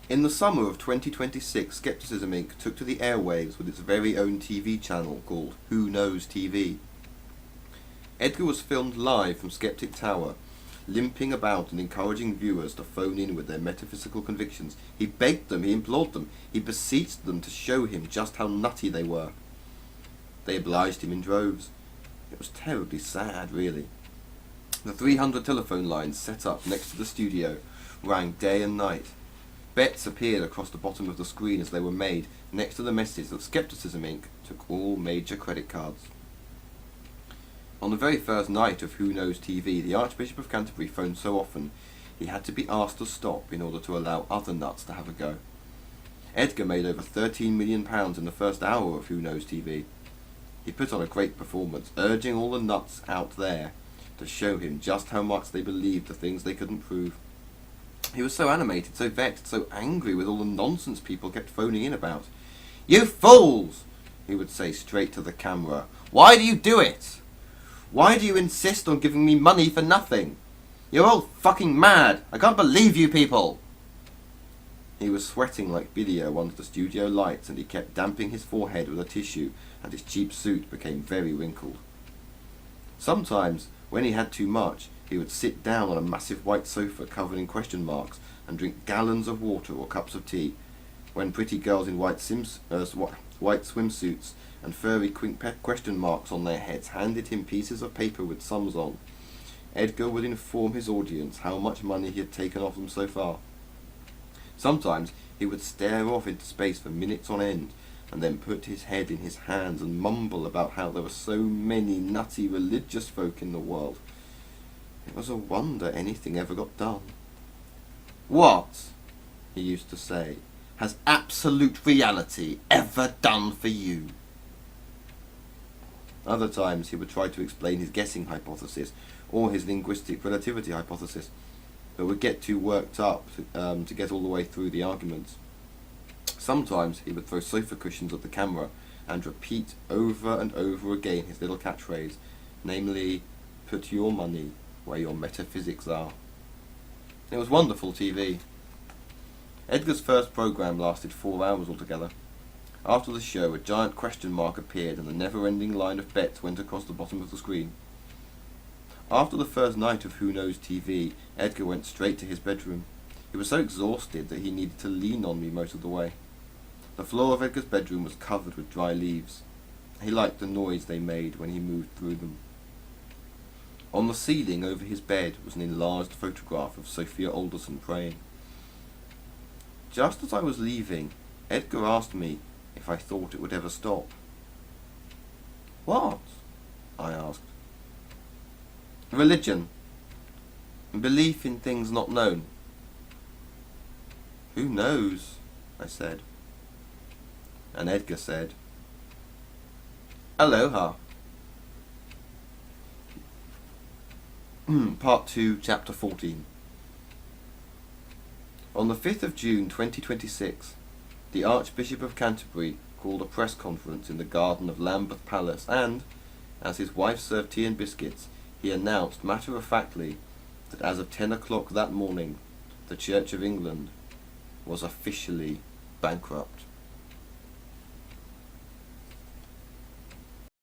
In the summer of 2026, Scepticism Inc. took to the airwaves with its very own TV channel called Who Knows TV. Edgar was filmed live from Skeptic Tower, limping about and encouraging viewers to phone in with their metaphysical convictions. He begged them, he implored them, he beseeched them to show him just how nutty they were. They obliged him in droves. It was terribly sad, really. The 300 telephone lines set up next to the studio rang day and night. Bets appeared across the bottom of the screen as they were made, next to the message that Scepticism Inc. took all major credit cards. On the very first night of Who Knows TV, the Archbishop of Canterbury phoned so often he had to be asked to stop in order to allow other nuts to have a go. Edgar made over £13 million in the first hour of Who Knows TV. He put on a great performance, urging all the nuts out there to show him just how much they believed the things they couldn't prove. He was so animated, so vexed, so angry with all the nonsense people kept phoning in about. "You fools!" he would say straight to the camera. "Why do you do it? Why do you insist on giving me money for nothing? You're all fucking mad! I can't believe you people!" He was sweating like Bideo under the studio lights, and he kept damping his forehead with a tissue, and his cheap suit became very wrinkled. Sometimes, when he had too much, he would sit down on a massive white sofa covered in question marks and drink gallons of water or cups of tea, when pretty girls in white swimsuits and furry question marks on their heads handed him pieces of paper with sums on. Edgar would inform his audience how much money he had taken off them so far. Sometimes he would stare off into space for minutes on end, and then put his head in his hands and mumble about how there were so many nutty religious folk in the world. It was a wonder anything ever got done. "What," he used to say, "has absolute reality ever done for you?" Other times he would try to explain his guessing hypothesis or his linguistic relativity hypothesis, but would get too worked up to get all the way through the arguments. Sometimes he would throw sofa cushions at the camera and repeat over and over again his little catchphrase, namely, "Put your money where your metaphysics are." It was wonderful TV. Edgar's first programme lasted 4 hours altogether. After the show, a giant question mark appeared and the never-ending line of bets went across the bottom of the screen. After the first night of Who Knows TV, Edgar went straight to his bedroom. He was so exhausted that he needed to lean on me most of the way. The floor of Edgar's bedroom was covered with dry leaves. He liked the noise they made when he moved through them. On the ceiling over his bed was an enlarged photograph of Sophia Alderson praying. Just as I was leaving, Edgar asked me if I thought it would ever stop. "What?" I asked. "Religion. Belief in things not known." "Who knows?" I said. And Edgar said, "Aloha." Part 2, Chapter 14. On the 5th of June 2026, the Archbishop of Canterbury called a press conference in the garden of Lambeth Palace and, as his wife served tea and biscuits, he announced matter-of-factly that as of 10 o'clock that morning, the Church of England was officially bankrupt.